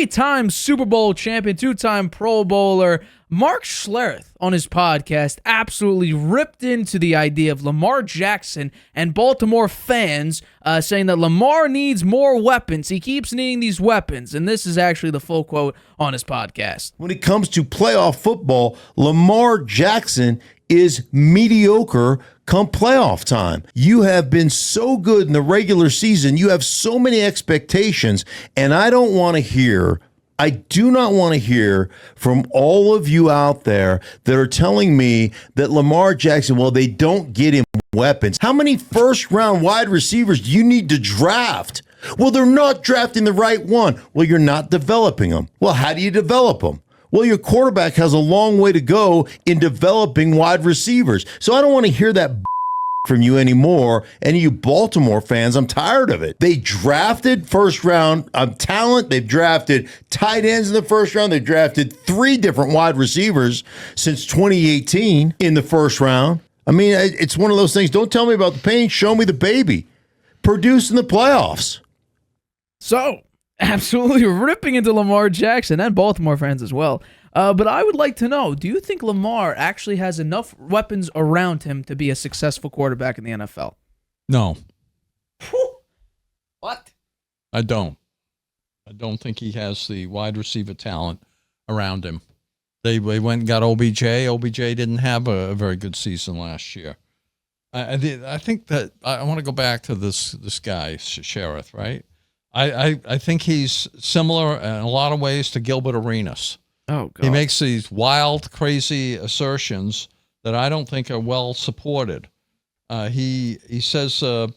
three-time Super Bowl champion, two-time Pro Bowler, Mark Schlereth on his podcast absolutely ripped into the idea of Lamar Jackson and Baltimore fans saying that Lamar needs more weapons. He keeps needing these weapons, and this is actually the full quote on his podcast. When it comes to playoff football, Lamar Jackson is mediocre come playoff time. You have been so good in the regular season. You have so many expectations, and I do not want to hear from all of you out there that are telling me that Lamar Jackson, well, they don't get him weapons. How many first-round wide receivers do you need to draft? Well, they're not drafting the right one. Well, you're not developing them. Well, how do you develop them? Well, your quarterback has a long way to go in developing wide receivers. So I don't want to hear that from you anymore. Any of you Baltimore fans, I'm tired of it. They drafted first round talent. They've drafted tight ends in the first round. They've drafted 3 different wide receivers since 2018 in the first round. I mean, it's one of those things. Don't tell me about the pain. Show me the baby. Produce in the playoffs. So, absolutely ripping into Lamar Jackson and Baltimore fans as well. But I would like to know, do you think Lamar actually has enough weapons around him to be a successful quarterback in the NFL? No. What? I don't. I don't think he has the wide receiver talent around him. They went and got OBJ. OBJ didn't have a very good season last year. I think that I want to go back to this guy, Schlereth, right? I think he's similar in a lot of ways to Gilbert Arenas. Oh, God. He makes these wild, crazy assertions that I don't think are well supported. He says, the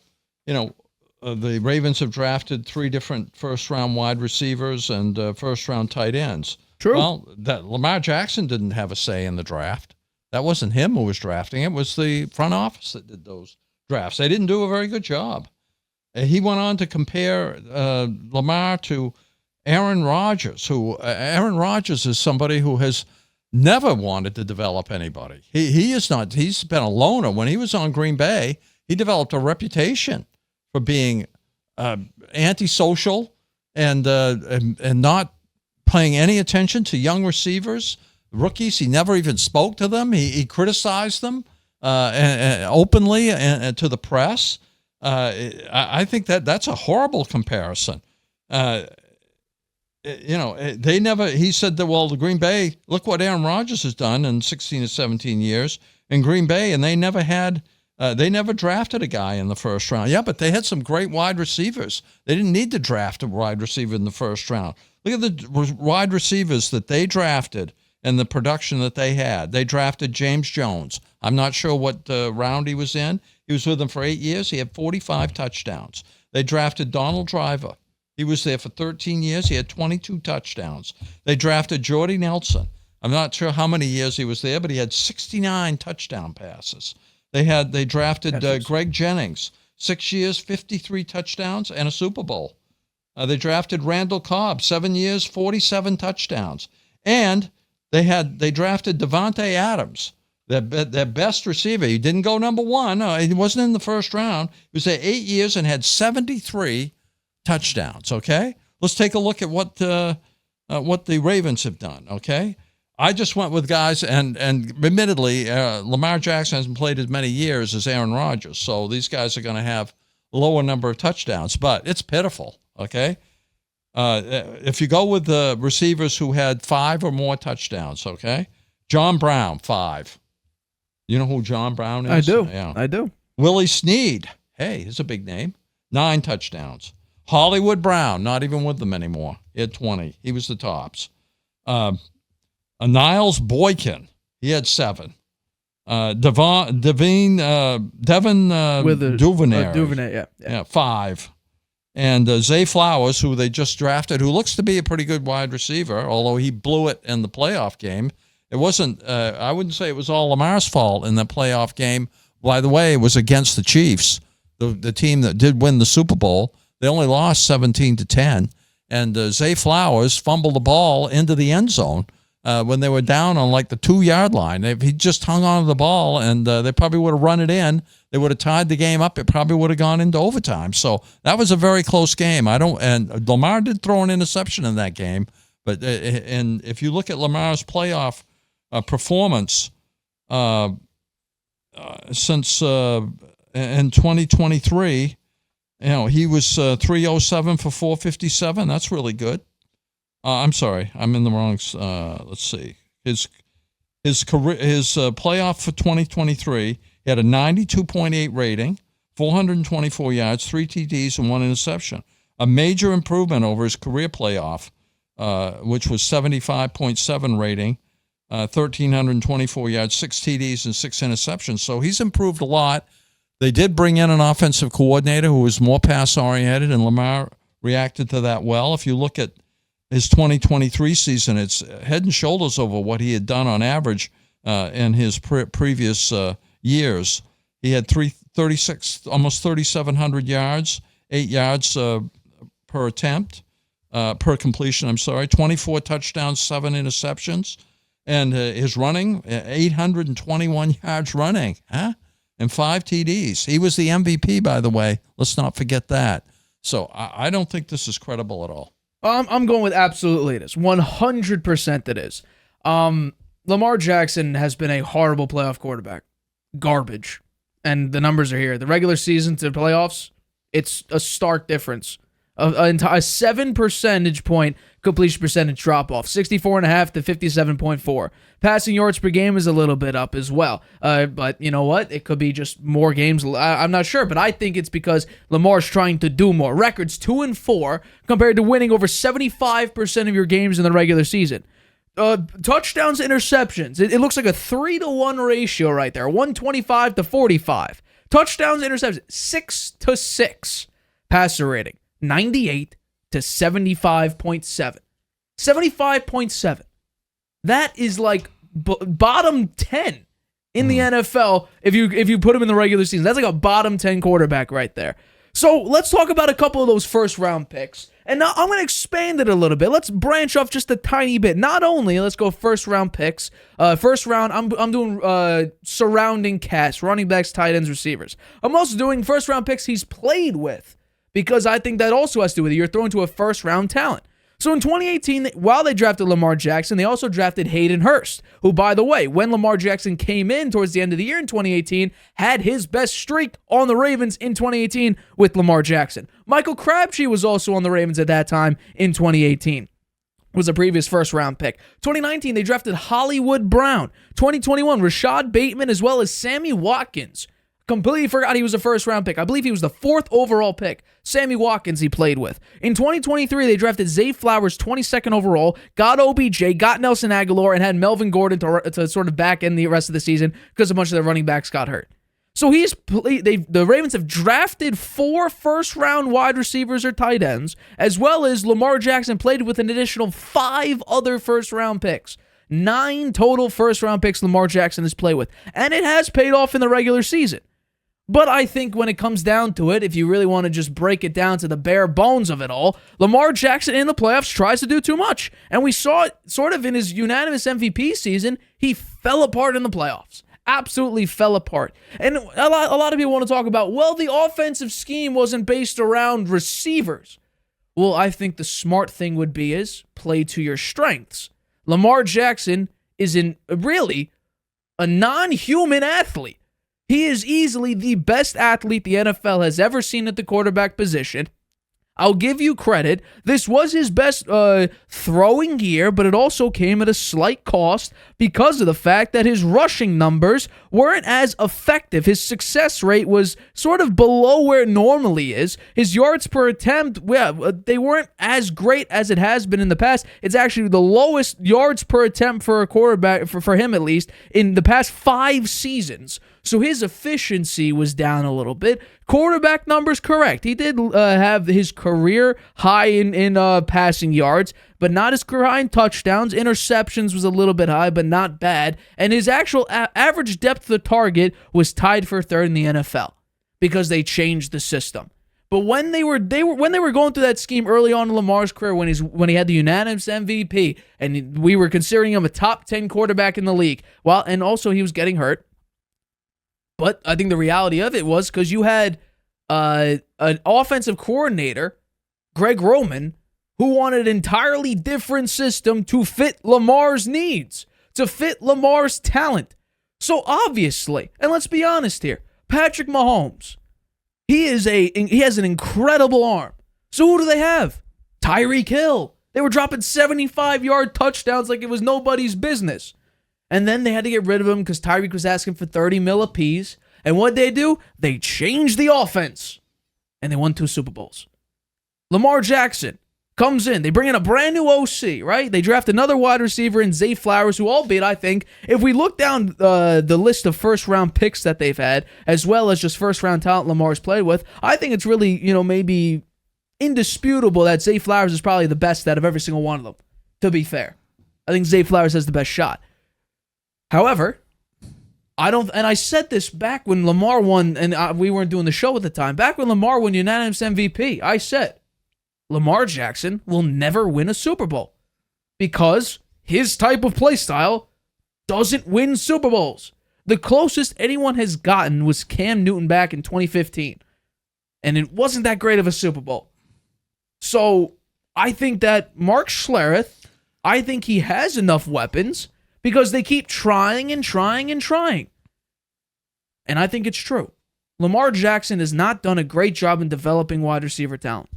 Ravens have drafted 3 different first-round wide receivers and first-round tight ends. True. Well, that Lamar Jackson didn't have a say in the draft. That wasn't him who was drafting. It was the front office that did those drafts. They didn't do a very good job. He went on to compare Lamar to Aaron Rodgers, Aaron Rodgers is somebody who has never wanted to develop anybody. He is not. He's been a loner. When he was on Green Bay, he developed a reputation for being antisocial and not paying any attention to young receivers, rookies. He never even spoke to them. He criticized them openly and to the press. I think that's a horrible comparison. They never, he said that, well, the Green Bay, look what Aaron Rodgers has done in 16 to 17 years in Green Bay, and they never drafted a guy in the first round. Yeah, but they had some great wide receivers. They didn't need to draft a wide receiver in the first round. Look at the wide receivers that they drafted and the production that they had. They drafted James Jones. I'm not sure what round he was in. He was with them for 8 years. He had 45 touchdowns. They drafted Donald Driver. He was there for 13 years. He had 22 touchdowns. They drafted Jordy Nelson. I'm not sure how many years he was there, but he had 69 touchdown passes. They drafted Greg Jennings, 6 years, 53 touchdowns, and a Super Bowl. They drafted Randall Cobb, 7 years, 47 touchdowns. And they drafted Devontae Adams, their best receiver. He didn't go number 1. He wasn't in the first round. He was there 8 years and had 73 touchdowns. Okay, let's take a look at what the Ravens have done. Okay, I just went with guys, and admittedly, Lamar Jackson hasn't played as many years as Aaron Rodgers, so these guys are going to have a lower number of touchdowns, but it's pitiful. Okay, if you go with the receivers who had 5 or more touchdowns, okay, John Brown 5. You know who John Brown is? I do. Yeah, I do. Willie Snead. Hey, he's a big name. 9 touchdowns. Hollywood Brown, not even with them anymore. He had 20. He was the tops. Niles Boykin, he had 7. Devin Duvernay, yeah, 5. And Zay Flowers, who they just drafted, who looks to be a pretty good wide receiver, although he blew it in the playoff game. It wasn't, I wouldn't say it was all Lamar's fault in the playoff game. By the way, it was against the Chiefs, the team that did win the Super Bowl. They only lost 17-10, and Zay Flowers fumbled the ball into the end zone when they were down on like the 2-yard line. If he just hung on to the ball, and they probably would have run it in, they would have tied the game up. It probably would have gone into overtime. So that was a very close game. And Lamar did throw an interception in that game, but and if you look at Lamar's playoff performance since in 2023, he was 307 for 457. That's really good. I'm sorry, I'm in the wrong. Let's see. His playoff for 2023, he had a 92.8 rating, 424 yards, 3 TDs, and 1 interception. A major improvement over his career playoff, which was 75.7 rating, 1,324 yards, 6 TDs, and 6 interceptions. So he's improved a lot. They did bring in an offensive coordinator who was more pass-oriented, and Lamar reacted to that well. If you look at his 2023 season, it's head and shoulders over what he had done on average in his previous years. He had 36, almost 3,700 yards, 8 yards per attempt, per completion, 24 touchdowns, 7 interceptions. And his running, 821 yards running, and 5 TDs. He was the MVP, by the way. Let's not forget that. So I don't think this is credible at all. I'm going with absolutely it is. 100% it is. Lamar Jackson has been a horrible playoff quarterback. Garbage. And the numbers are here. The regular season to the playoffs, it's a stark difference. A 7 percentage point completion percentage drop-off, 64.5 to 57.4. Passing yards per game is a little bit up as well. But you know what? It could be just more games. I'm not sure, but I think it's because Lamar's trying to do more. Records 2-4 compared to winning over 75% of your games in the regular season. Touchdowns, interceptions. It looks like a 3-to-1 ratio right there, 125 to 45. Touchdowns, interceptions, 6-6. Passer rating, 98 to 75.7. 75.7. That is like bottom 10 in the NFL if you put him in the regular season. That's like a bottom 10 quarterback right there. So let's talk about a couple of those first round picks. And now I'm going to expand it a little bit. Let's branch off just a tiny bit. Not only let's go first round picks. First round, I'm doing surrounding cast, running backs, tight ends, receivers. I'm also doing first round picks he's played with, because I think that also has to do with it. You're throwing to a first round talent. So in 2018, while they drafted Lamar Jackson, they also drafted Hayden Hurst, who, by the way, when Lamar Jackson came in towards the end of the year in 2018, had his best streak on the Ravens in 2018 with Lamar Jackson. Michael Crabtree was also on the Ravens at that time in 2018. Was a previous first-round pick. 2019, they drafted Hollywood Brown. 2021, Rashod Bateman, as well as Sammy Watkins. Completely forgot he was a first-round pick. I believe he was the 4th overall pick. Sammy Watkins he played with. In 2023, they drafted Zay Flowers, 22nd overall, got OBJ, got Nelson Aguilar, and had Melvin Gordon to sort of back end the rest of the season because a bunch of their running backs got hurt. So the Ravens have drafted 4 first-round wide receivers or tight ends, as well as Lamar Jackson played with an additional 5 other first-round picks. 9 total first-round picks Lamar Jackson has played with, and it has paid off in the regular season. But I think when it comes down to it, if you really want to just break it down to the bare bones of it all, Lamar Jackson in the playoffs tries to do too much. And we saw it sort of in his unanimous MVP season. He fell apart in the playoffs. Absolutely fell apart. And a lot of people want to talk about, well, the offensive scheme wasn't based around receivers. Well, I think the smart thing would be is play to your strengths. Lamar Jackson is really a non-human athlete. He is easily the best athlete the NFL has ever seen at the quarterback position. I'll give you credit. This was his best throwing year, but it also came at a slight cost because of the fact that his rushing numbers weren't as effective. His success rate was sort of below where it normally is. His yards per attempt, they weren't as great as it has been in the past. It's actually the lowest yards per attempt for a quarterback, for him at least, in the past 5 seasons. So his efficiency was down a little bit. Quarterback numbers, correct. He did have his career high in passing yards, but not his career high in touchdowns. Interceptions was a little bit high, but not bad. And his actual average depth of the target was tied for 3rd in the NFL because they changed the system. But when they were going through that scheme early on in Lamar's career, when he had the unanimous MVP, and we were considering him a top 10 quarterback in the league, well, and also he was getting hurt. But I think the reality of it was because you had an offensive coordinator, Greg Roman, who wanted an entirely different system to fit Lamar's needs, to fit Lamar's talent. So obviously, and let's be honest here, Patrick Mahomes, he has an incredible arm. So who do they have? Tyreek Hill. They were dropping 75-yard touchdowns like it was nobody's business. And then they had to get rid of him because Tyreek was asking for $30 million apiece. And what'd they do? They changed the offense. And they won 2 Super Bowls. Lamar Jackson comes in. They bring in a brand new OC, right? They draft another wide receiver in Zay Flowers, who, albeit, I think, if we look down the list of first-round picks that they've had, as well as just first-round talent Lamar's played with, I think it's really, maybe indisputable that Zay Flowers is probably the best out of every single one of them, to be fair. I think Zay Flowers has the best shot. However, I said this back when Lamar won, and we weren't doing the show at the time, back when Lamar won unanimous MVP, I said, Lamar Jackson will never win a Super Bowl because his type of play style doesn't win Super Bowls. The closest anyone has gotten was Cam Newton back in 2015, and it wasn't that great of a Super Bowl. So I think that Mark Schlereth, I think he has enough weapons because they keep trying and trying and trying. And I think it's true. Lamar Jackson has not done a great job in developing wide receiver talent.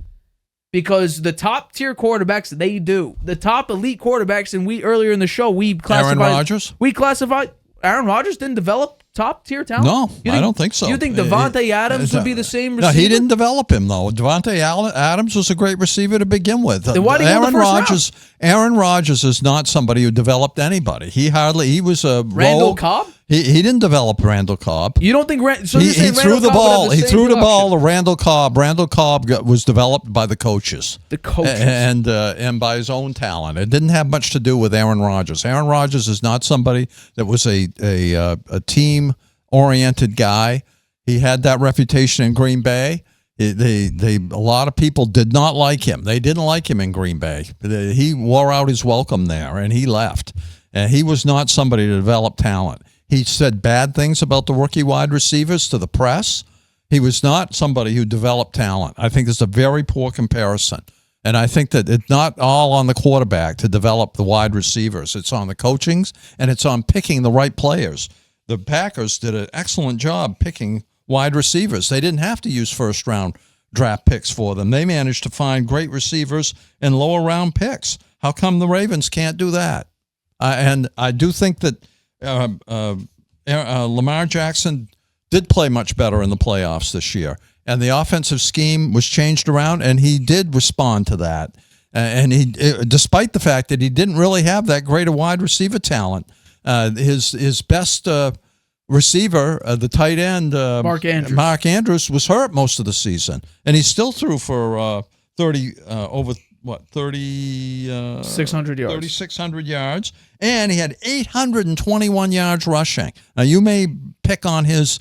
Because the top tier quarterbacks, they do. The top elite quarterbacks, and earlier in the show, we classified... Aaron Rodgers? We classified... Aaron Rodgers didn't develop top tier talent? No, I don't think so. You think Devontae Adams would be the same receiver? No, he didn't develop him, though. Devontae Adams was a great receiver to begin with. Then why did he go the first round? Aaron Rodgers is not somebody who developed anybody. He was a Randall Cobb? He didn't develop Randall Cobb. You don't think he threw the ball? He threw the ball to Randall Cobb. Randall Cobb was developed by the coaches. The coaches. And by his own talent. It didn't have much to do with Aaron Rodgers. Aaron Rodgers is not somebody that was a team-oriented guy. He had that reputation in Green Bay. A lot of people did not like him. They didn't like him in Green Bay. He wore out his welcome there, and he left. And he was not somebody to develop talent. He said bad things about the rookie wide receivers to the press. He was not somebody who developed talent. I think it's a very poor comparison. And I think that it's not all on the quarterback to develop the wide receivers. It's on the coachings, and it's on picking the right players. The Packers did an excellent job picking wide receivers. They didn't have to use first-round draft picks for them. They managed to find great receivers and lower-round picks. How come the Ravens can't do that? And I do think that Lamar Jackson did play much better in the playoffs this year. And the offensive scheme was changed around, and he did respond to that. And despite the fact that he didn't really have that great a wide receiver talent, his best receiver, the tight end, Mark Andrews, was hurt most of the season, and he still threw for 3,600 yards. 3,600 yards, and he had 821 yards rushing. Now, you may pick on his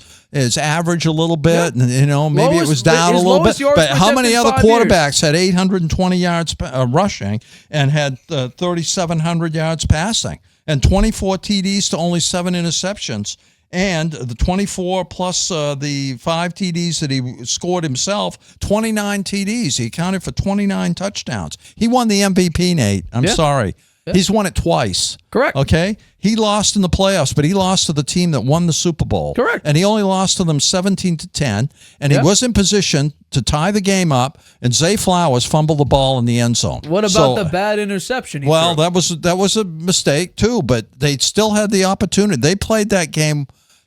average a little bit, and maybe it was down a little bit. But how many other quarterbacks had 820 yards rushing and had 3,700 yards passing, and 24 TDs to only 7 interceptions? And the 24 plus the 5 TDs that he scored himself, 29 TDs. He accounted for 29 touchdowns. He won the MVP, Nate. I'm sorry. Yeah. He's won it twice. Correct. Okay? He lost in the playoffs, but he lost to the team that won the Super Bowl. Correct. And he only lost to them 17-10, and he was in position to tie the game up, and Zay Flowers fumbled the ball in the end zone. What about the bad interception he threw? That was a mistake too, but they still had the opportunity. They played that game.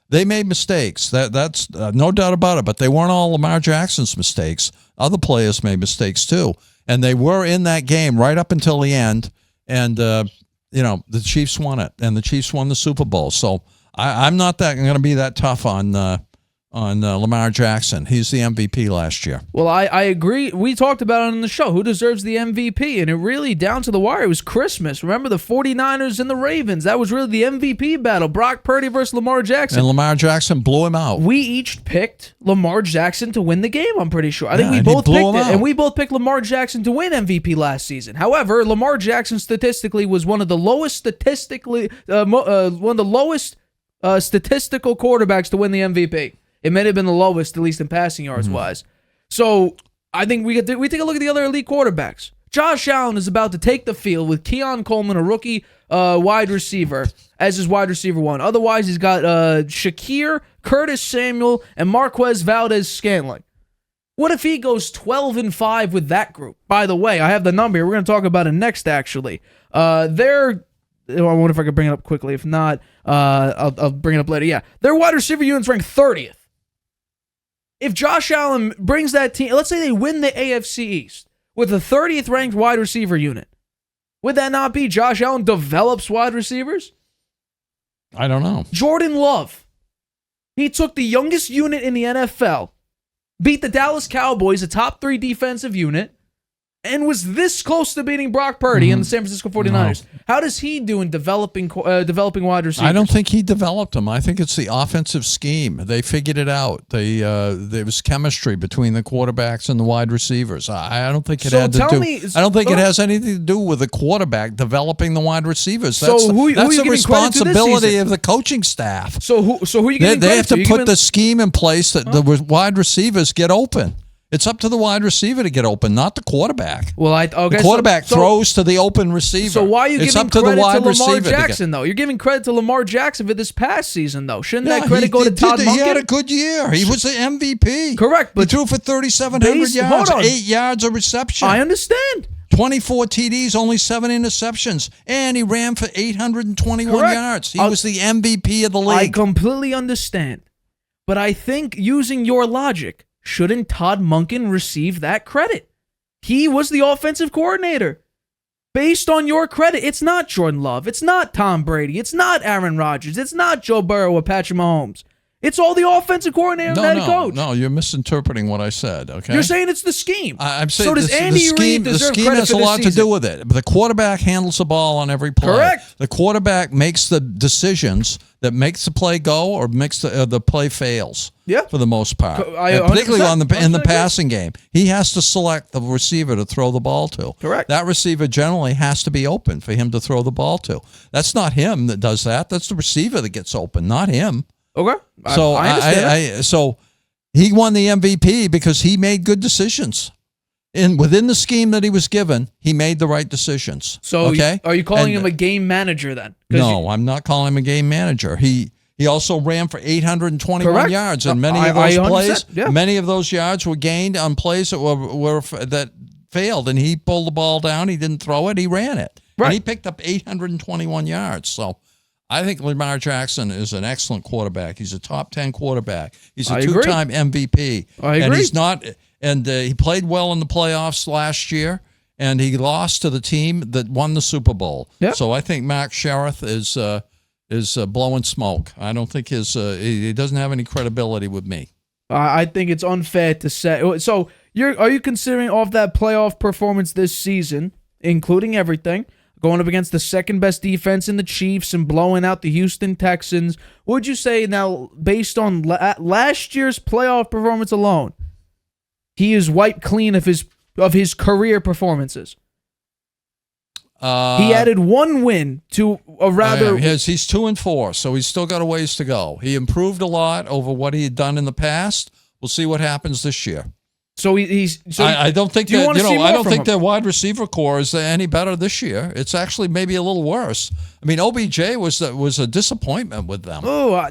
They made mistakes. That's no doubt about it, but they weren't all Lamar Jackson's mistakes. Other players made mistakes too, and they were in that game right up until the end, and the Chiefs won it, and the Chiefs won the Super Bowl. So I'm not going to be that tough on Lamar Jackson. He's the MVP last year. Well, I agree. We talked about it on the show. Who deserves the MVP? And it really, down to the wire, it was Christmas. Remember the 49ers and the Ravens? That was really the MVP battle. Brock Purdy versus Lamar Jackson. And Lamar Jackson blew him out. We each picked Lamar Jackson to win the game, I'm pretty sure. I think we and he both blew picked him it. out. And we both picked Lamar Jackson to win MVP last season. However, Lamar Jackson statistically was one of the lowest statistical quarterbacks to win the MVP. It may have been the lowest, at least in passing yards wise. So I think we take a look at the other elite quarterbacks. Josh Allen is about to take the field with Keon Coleman, a rookie wide receiver, as his wide receiver one. Otherwise, he's got Shakir, Curtis Samuel, and Marquez Valdez-Scantling. What if he goes 12-5 with that group? By the way, I have the number here. We're going to talk about it next, actually. I wonder if I could bring it up quickly. If not, I'll bring it up later. Yeah, their wide receiver unit's ranked 30th. If Josh Allen brings that team, let's say they win the AFC East with a 30th ranked wide receiver unit, would that not be Josh Allen develops wide receivers? I don't know. Jordan Love. He took the youngest unit in the NFL, beat the Dallas Cowboys, a top 3 defensive unit, and was this close to beating Brock Purdy and the San Francisco 49ers. No. How does he do in developing wide receivers? I don't think he developed them. I think it's the offensive scheme. They figured it out. There was chemistry between the quarterbacks and the wide receivers. I don't think it had to do. I don't think it has anything to do with the quarterback developing the wide receivers. That's the responsibility of the coaching staff. So who are you giving They have to put the the scheme in place that the wide receivers get open. It's up to the wide receiver to get open, not the quarterback. Well, the quarterback throws to the open receiver. So why are you giving credit to Lamar Jackson, though? You're giving credit to Lamar Jackson for this past season, though. Shouldn't that credit go to Todd Monken? He had a good year. He was the MVP. Correct. But he threw for 3,700 yards, 8 yards of reception. I understand. 24 TDs, only 7 interceptions, and he ran for 821 yards. He was the MVP of the league. I completely understand. But I think using your logic, shouldn't Todd Monken receive that credit? He was the offensive coordinator. Based on your credit, it's not Jordan Love. It's not Tom Brady. It's not Aaron Rodgers. It's not Joe Burrow or Patrick Mahomes. It's all the offensive coordinator and head coach. No, you're misinterpreting what I said, okay? You're saying it's the scheme. I'm saying so does Andy Reid deserve credit for this season? The scheme has a lot to do with it. The quarterback handles the ball on every play. Correct. The quarterback makes the decisions that makes the play go or makes the play fails. Yeah. For the most part. Particularly in the passing game. He has to select the receiver to throw the ball to. Correct. That receiver generally has to be open for him to throw the ball to. That's not him that does that. That's the receiver that gets open, not him. Okay. So I understand. So he won the MVP because he made good decisions. Within the scheme that he was given, he made the right decisions. So okay? Are you calling him a game manager then? No, I'm not calling him a game manager. He also ran for 821 Correct. yards, and many of those plays, yeah. many of those yards were gained on plays that failed, and he pulled the ball down. He didn't throw it. He ran it. Right. And he picked up 821 yards. So I think Lamar Jackson is an excellent quarterback. He's a top 10 quarterback. He's a two-time MVP. I agree. And he's not. And he played well in the playoffs last year, and he lost to the team that won the Super Bowl. Yep. So I think Mark Schlereth is blowing smoke. I don't think he doesn't have any credibility with me. I think it's unfair to say. So are you considering off that playoff performance this season, including everything, going up against the second best defense in the Chiefs and blowing out the Houston Texans? Would you say now, based on last year's playoff performance alone, he is wiped clean of his career performances? He added one win to a rather... he's 2-4, so he's still got a ways to go. He improved a lot over what he had done in the past. We'll see what happens this year. So I don't think their wide receiver core is any better this year. It's actually maybe a little worse. I mean, OBJ was a disappointment with them.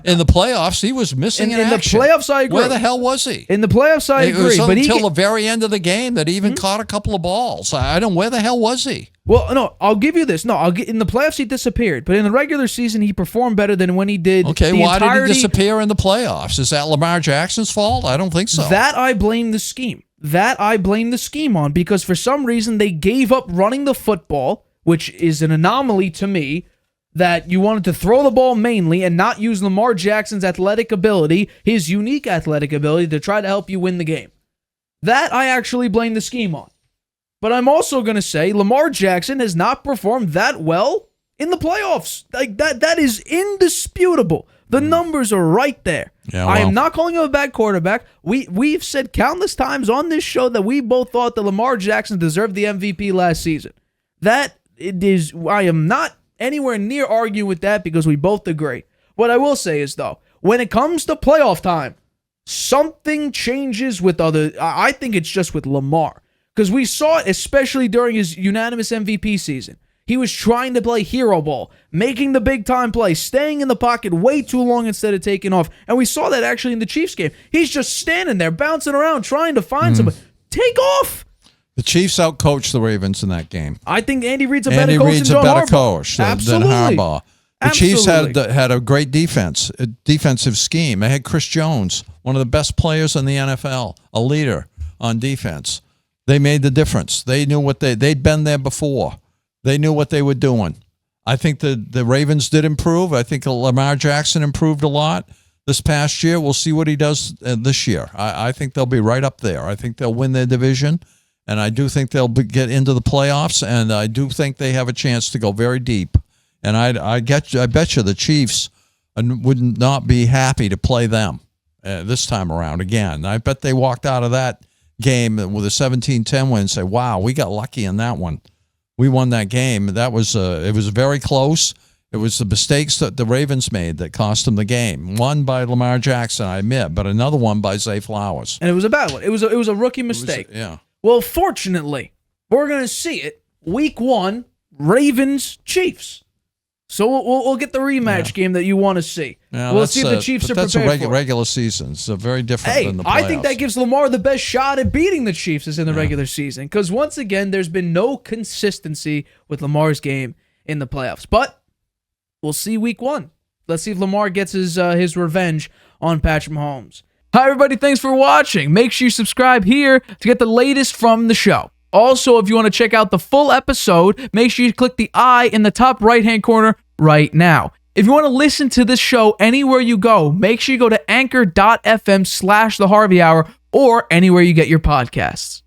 In the playoffs, he was missing in action. In the playoffs, I agree. Where the hell was he? In the playoffs, I agree. It was until the very end of the game that he even caught a couple of balls. I don't know, where the hell was he? Well, no, I'll give you this. No, in the playoffs, he disappeared. But in the regular season, he performed better than when he did. Okay, why did he disappear in the playoffs? Is that Lamar Jackson's fault? I don't think so. That I blame the scheme. On, because for some reason they gave up running the football, which is an anomaly to me. that you wanted to throw the ball mainly and not use Lamar Jackson's athletic ability, his unique athletic ability, to try to help you win the game. That I actually blame the scheme on. But I'm also going to say Lamar Jackson has not performed that well in the playoffs. Like that is indisputable. The numbers are right there. Yeah, I am not calling him a bad quarterback. We've said countless times on this show that we both thought that Lamar Jackson deserved the MVP last season. I am not anywhere near arguing with that because we both agree. What I will say is, though, when it comes to playoff time, something changes with I think it's just with Lamar. Because we saw it especially during his unanimous MVP season. He was trying to play hero ball, making the big-time play, staying in the pocket way too long instead of taking off. And we saw that actually in the Chiefs game. He's just standing there, bouncing around, trying to find somebody. Take off! The Chiefs outcoached the Ravens in that game. I think Andy Reid's a better coach than coach than Harbaugh. The Chiefs had a great defense, a defensive scheme. They had Chris Jones, one of the best players in the NFL, a leader on defense. They made the difference. They knew what they'd been there before. They knew what they were doing. I think the Ravens did improve. I think Lamar Jackson improved a lot this past year. We'll see what he does this year. I think they'll be right up there. I think they'll win their division, and I do think they'll get into the playoffs, and I do think they have a chance to go very deep. And I bet you the Chiefs would not be happy to play them this time around again. I bet they walked out of that game with a 17-10 win and say, wow, we got lucky in that one. We won that game. That was it was very close. It was the mistakes that the Ravens made that cost them the game. One by Lamar Jackson, I admit, but another one by Zay Flowers. And it was a bad one. It was a rookie mistake. Yeah. Well, fortunately, we're going to see it week 1, Ravens-Chiefs. So we'll get the rematch game that you want to see. Yeah, we'll see if the Chiefs are prepared for it. That's a regular season. It's very different than the playoffs. I think that gives Lamar the best shot at beating the Chiefs is in the regular season. Because once again, there's been no consistency with Lamar's game in the playoffs. But we'll see week 1. Let's see if Lamar gets his revenge on Patrick Mahomes. Hi, everybody. Thanks for watching. Make sure you subscribe here to get the latest from the show. Also, if you want to check out the full episode, make sure you click the I in the top right-hand corner right now. If you want to listen to this show anywhere you go, make sure you go to anchor.fm/The Harvey Hour or anywhere you get your podcasts.